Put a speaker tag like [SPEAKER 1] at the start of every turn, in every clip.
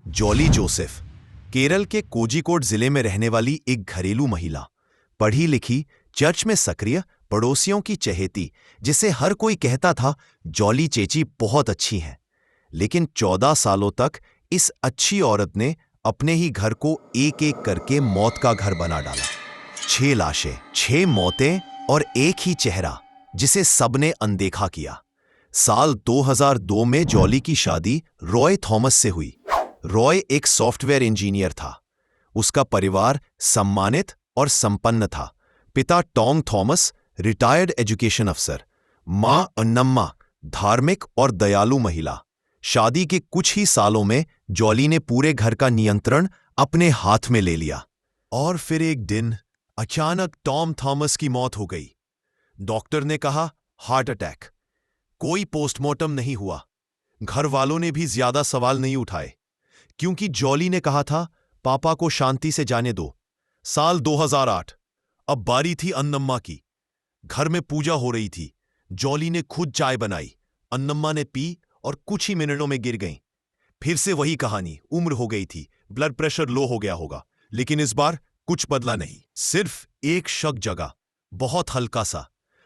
[SPEAKER 1] Jolly Joseph Kerala के कोझिकोड जिले में रहने वाली एक घरेलू महिला, पढ़ी लिखी, चर्च में सक्रिय, पड़ोसियों की चहेती, जिसे हर कोई कहता था जॉली चेची बहुत अच्छी हैं। लेकिन 14 सालों तक इस अच्छी औरत ने अपने ही घर को एक एक करके मौत का घर बना डाला। 6 लाशें, 6 मौतें और एक ही चेहरा जिसे सबने अनदेखा किया। साल 2002 में जॉली की शादी रॉय थॉमस से हुई। रॉय एक सॉफ्टवेयर इंजीनियर था। उसका परिवार सम्मानित और संपन्न था। पिता टॉम थॉमस रिटायर्ड एजुकेशन अफसर, मां अन्नम्मा धार्मिक और दयालु महिला। शादी के कुछ ही सालों में जॉली ने पूरे घर का नियंत्रण अपने हाथ में ले लिया। और फिर एक दिन अचानक टॉम थॉमस की मौत हो गई। डॉक्टर ने कहा हार्ट अटैक। कोई पोस्टमार्टम नहीं हुआ। घर वालों ने भी ज्यादा सवाल नहीं उठाए, क्योंकि जॉली ने कहा था पापा को शांति से जाने दो। साल 2008, अब बारी थी अन्नम्मा की। घर में पूजा हो रही थी। जॉली ने खुद चाय बनाई। अन्नम्मा ने पी और कुछ ही मिनटों में गिर गईं। फिर से वही कहानी। उम्र हो गई थी, ब्लड प्रेशर लो हो गया होगा, लेकिन इस बार कुछ बदला नहीं। सिर्फ एक शक जगा, बहुत हल्का सा।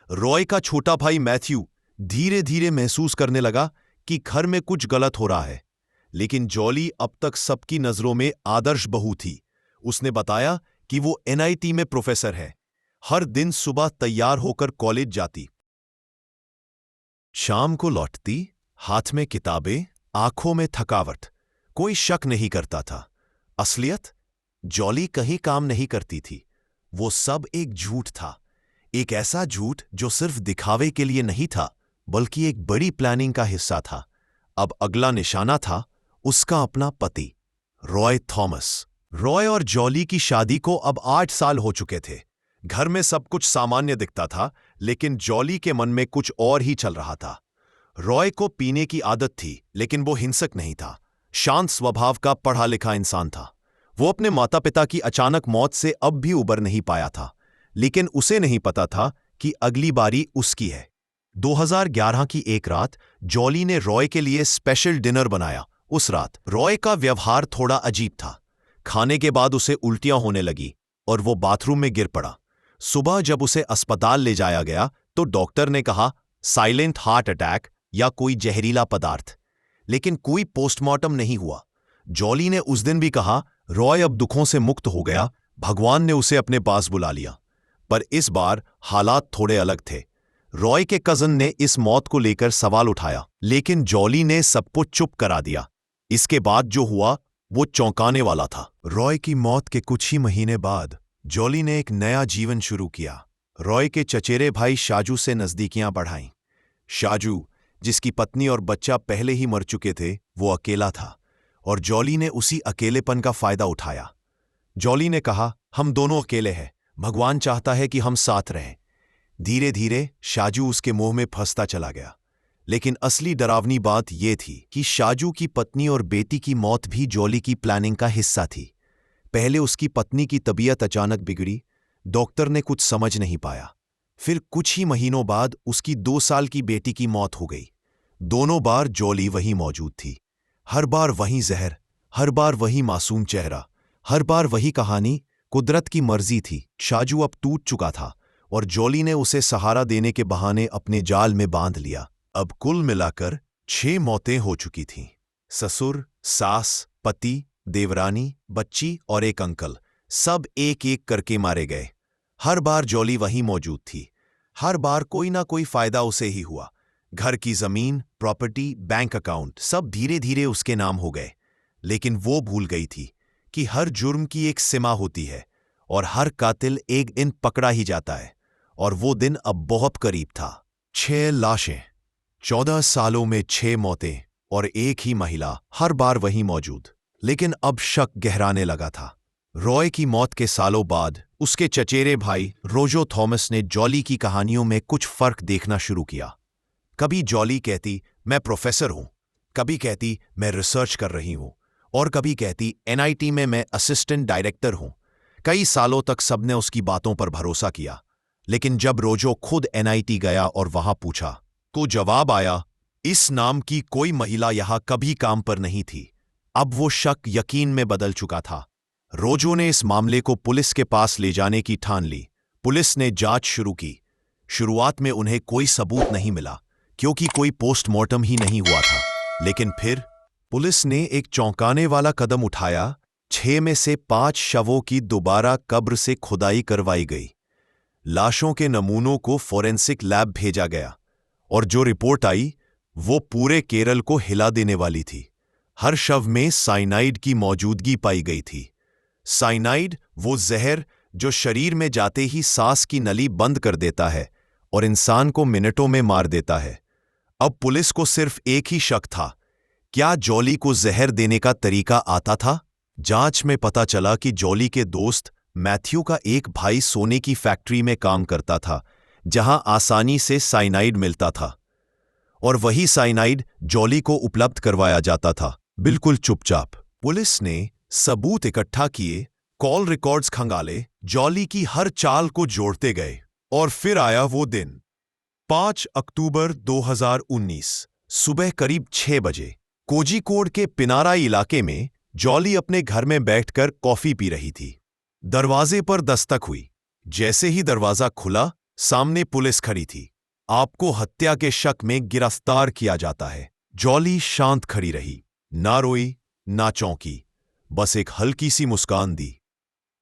[SPEAKER 1] रॉय का छोटा भाई मैथ्यू धीरे धीरे महसूस करने लगा कि घर में कुछ गलत हो रहा है। लेकिन जॉली अब तक सबकी नजरों में आदर्श बहू थी। उसने बताया कि वो एनआईटी में प्रोफेसर है। हर दिन सुबह तैयार होकर कॉलेज जाती, शाम को लौटती, हाथ में किताबें, आंखों में थकावट। कोई शक नहीं करता था। असलियत, जॉली कहीं काम नहीं करती थी। वो सब एक झूठ था। एक ऐसा झूठ जो सिर्फ दिखावे के लिए नहीं था, बल्कि एक बड़ी प्लानिंग का हिस्सा था। अब अगला निशाना था उसका अपना पति, रॉय थॉमस। रॉय और जॉली की शादी को अब 8 साल हो चुके थे। घर में सब कुछ सामान्य दिखता था, लेकिन जॉली के मन में कुछ और ही चल रहा था। रॉय को पीने की आदत थी, लेकिन वो हिंसक नहीं था। शांत स्वभाव का पढ़ा लिखा इंसान था। वो अपने माता पिता की अचानक मौत से अब भी उबर नहीं पाया था, लेकिन उसे नहीं पता था कि अगली बारी उसकी है। 2011 की एक रात जॉली ने रॉय के लिए स्पेशल डिनर बनाया। उस रात रॉय का व्यवहार थोड़ा अजीब था। खाने के बाद उसे उल्टियां होने लगी और वो बाथरूम में गिर पड़ा। सुबह जब उसे अस्पताल ले जाया गया तो डॉक्टर ने कहा साइलेंट हार्ट अटैक या कोई जहरीला पदार्थ, लेकिन कोई पोस्टमार्टम नहीं हुआ। जॉली ने उस दिन भी कहा रॉय अब दुखों से मुक्त हो गया, भगवान ने उसे अपने पास बुला लिया। पर इस बार हालात थोड़े अलग थे। रॉय के कजन ने इस मौत को लेकर सवाल उठाया, लेकिन जॉली ने सबको चुप करा दिया। इसके बाद जो हुआ वो चौंकाने वाला था। रॉय की मौत के कुछ ही महीने बाद जॉली ने एक नया जीवन शुरू किया। रॉय के चचेरे भाई शाजू से नजदीकियां बढ़ाईं। शाजू, जिसकी पत्नी और बच्चा पहले ही मर चुके थे, वो अकेला था और जॉली ने उसी अकेलेपन का फायदा उठाया। जॉली ने कहा हम दोनों अकेले हैं, भगवान चाहता है कि हम साथ रहें। धीरे धीरे शाजू उसके मुंह में फंसता चला गया। लेकिन असली डरावनी बात यह थी कि शाजू की पत्नी और बेटी की मौत भी जॉली की प्लानिंग का हिस्सा थी। पहले उसकी पत्नी की तबीयत अचानक बिगड़ी। डॉक्टर ने कुछ समझ नहीं पाया। फिर कुछ ही महीनों बाद उसकी 2 साल की बेटी की मौत हो गई। दोनों बार जॉली वहीं मौजूद थी। हर बार वही जहर, हर बार वही मासूम चेहरा, हर बार वही कहानी। कुदरत की मर्जी थी। शाजू अब टूट चुका था और जॉली ने उसे सहारा देने के बहाने अपने जाल में बांध लिया। अब कुल मिलाकर 6 मौतें हो चुकी थीं। ससुर, सास, पति, देवरानी, बच्ची और एक अंकल, सब एक एक करके मारे गए। हर बार जॉली वहीं मौजूद थी। हर बार कोई ना कोई फायदा उसे ही हुआ। घर की जमीन, प्रॉपर्टी, बैंक अकाउंट, सब धीरे धीरे उसके नाम हो गए। लेकिन वो भूल गई थी कि हर जुर्म की एक सीमा होती है और हर कातिल एक दिन पकड़ा ही जाता है। और वो दिन अब बहुत करीब था। 6 लाशें, 14 सालों में 6 मौतें और एक ही महिला, हर बार वहीं मौजूद। लेकिन अब शक गहराने लगा था। रॉय की मौत के सालों बाद उसके चचेरे भाई रोजो थॉमस ने जॉली की कहानियों में कुछ फर्क देखना शुरू किया। कभी जॉली कहती मैं प्रोफेसर हूं, कभी कहती मैं रिसर्च कर रही हूं, और कभी कहती एनआईटी में मैं असिस्टेंट डायरेक्टर हूं। कई सालों तक सबने उसकी बातों पर भरोसा किया। लेकिन जब रोजो खुद एनआईटी गया और वहां पूछा तो जवाब आया इस नाम की कोई महिला यहां कभी काम पर नहीं थी। अब वो शक यकीन में बदल चुका था। रोजो ने इस मामले को पुलिस के पास ले जाने की ठान ली। पुलिस ने जांच शुरू की। शुरुआत में उन्हें कोई सबूत नहीं मिला, क्योंकि कोई पोस्टमार्टम ही नहीं हुआ था। लेकिन फिर पुलिस ने एक चौंकाने वाला कदम उठाया। 6 में से 5 शवों की दोबारा कब्र से खुदाई करवाई गई। लाशों के नमूनों को फोरेंसिक लैब भेजा गया, और जो रिपोर्ट आई वो पूरे केरल को हिला देने वाली थी। हर शव में साइनाइड की मौजूदगी पाई गई थी। साइनाइड वो जहर जो शरीर में जाते ही सांस की नली बंद कर देता है और इंसान को मिनटों में मार देता है। अब पुलिस को सिर्फ एक ही शक था, क्या जॉली को जहर देने का तरीका आता था? जांच में पता चला कि जॉली के दोस्त मैथ्यू का एक भाई सोने की फैक्ट्री में काम करता था, जहां आसानी से साइनाइड मिलता था, और वही साइनाइड जॉली को उपलब्ध करवाया जाता था, बिल्कुल चुपचाप। पुलिस ने सबूत इकट्ठा किए, कॉल रिकॉर्ड्स खंगाले, जॉली की हर चाल को जोड़ते गए, और फिर आया वो दिन। 5 अक्टूबर 2019 सुबह करीब 6 बजे कोझिकोड के पिनारा इलाके में जॉली अपने घर में बैठकर कॉफी पी रही थी। दरवाजे पर दस्तक हुई। जैसे ही दरवाजा खुला, सामने पुलिस खड़ी थी। आपको हत्या के शक में गिरफ्तार किया जाता है। जॉली शांत खड़ी रही, ना रोई ना चौंकी, बस एक हल्की सी मुस्कान दी,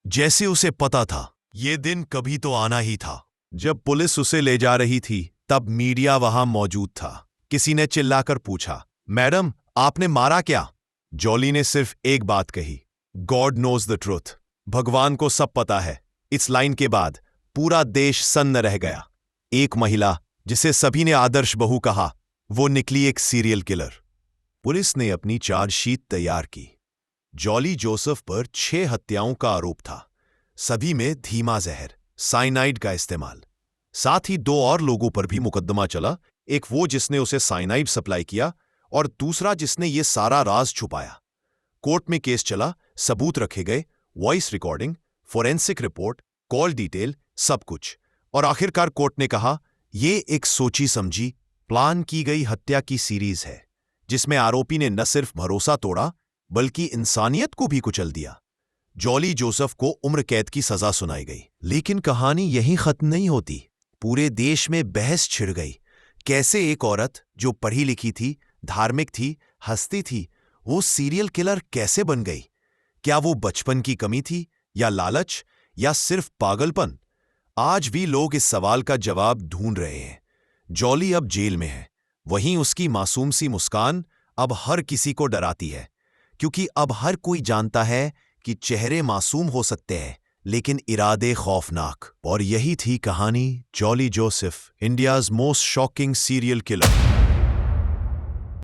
[SPEAKER 1] जैसे उसे पता था ये दिन कभी तो आना ही था। जब पुलिस उसे ले जा रही थी, तब मीडिया वहां मौजूद था। किसी ने चिल्लाकर पूछा, मैडम आपने मारा क्या? जॉली ने सिर्फ एक बात कही, गॉड नोज द ट्रूथ। भगवान को सब पता है। इस लाइन के बाद पूरा देश सन्न रह गया। एक महिला जिसे सभी ने आदर्श बहू कहा, वो निकली एक सीरियल किलर। पुलिस ने अपनी चार्जशीट तैयार की। जॉली जोसेफ पर 6 हत्याओं का आरोप था, सभी में धीमा जहर साइनाइड का इस्तेमाल। साथ ही 2 और लोगों पर भी मुकदमा चला, एक वो जिसने उसे साइनाइड सप्लाई किया और दूसरा जिसने ये सारा राज छुपाया। कोर्ट में केस चला, सबूत रखे गए, voice recording, forensic report, call detail, सब कुछ। और आखिरकार कोर्ट ने कहा, ये एक सोची समझी, प्लान की गई हत्या की सीरीज है, जिसमें आरोपी ने न सिर्फ भरोसा तोड़ा बल्कि इंसानियत को भी कुचल दिया। जॉली जोसेफ को उम्र कैद की सजा सुनाई गई। लेकिन कहानी यहीं खत्म नहीं होती। पूरे देश में बहस छिड़ गई। कैसे एक औरत जो पढ़ी लिखी थी, धार्मिक थी, हंसती थी, वो सीरियल किलर कैसे बन गई? क्या वो बचपन की कमी थी, या लालच, या सिर्फ पागलपन? आज भी लोग इस सवाल का जवाब ढूंढ रहे हैं। जॉली अब जेल में है, वहीं उसकी मासूम सी मुस्कान अब हर किसी को डराती है, क्योंकि अब हर कोई जानता है कि चेहरे मासूम हो सकते हैं, लेकिन इरादे खौफनाक। और यही थी कहानी jolly Joseph, India's most shocking serial killer.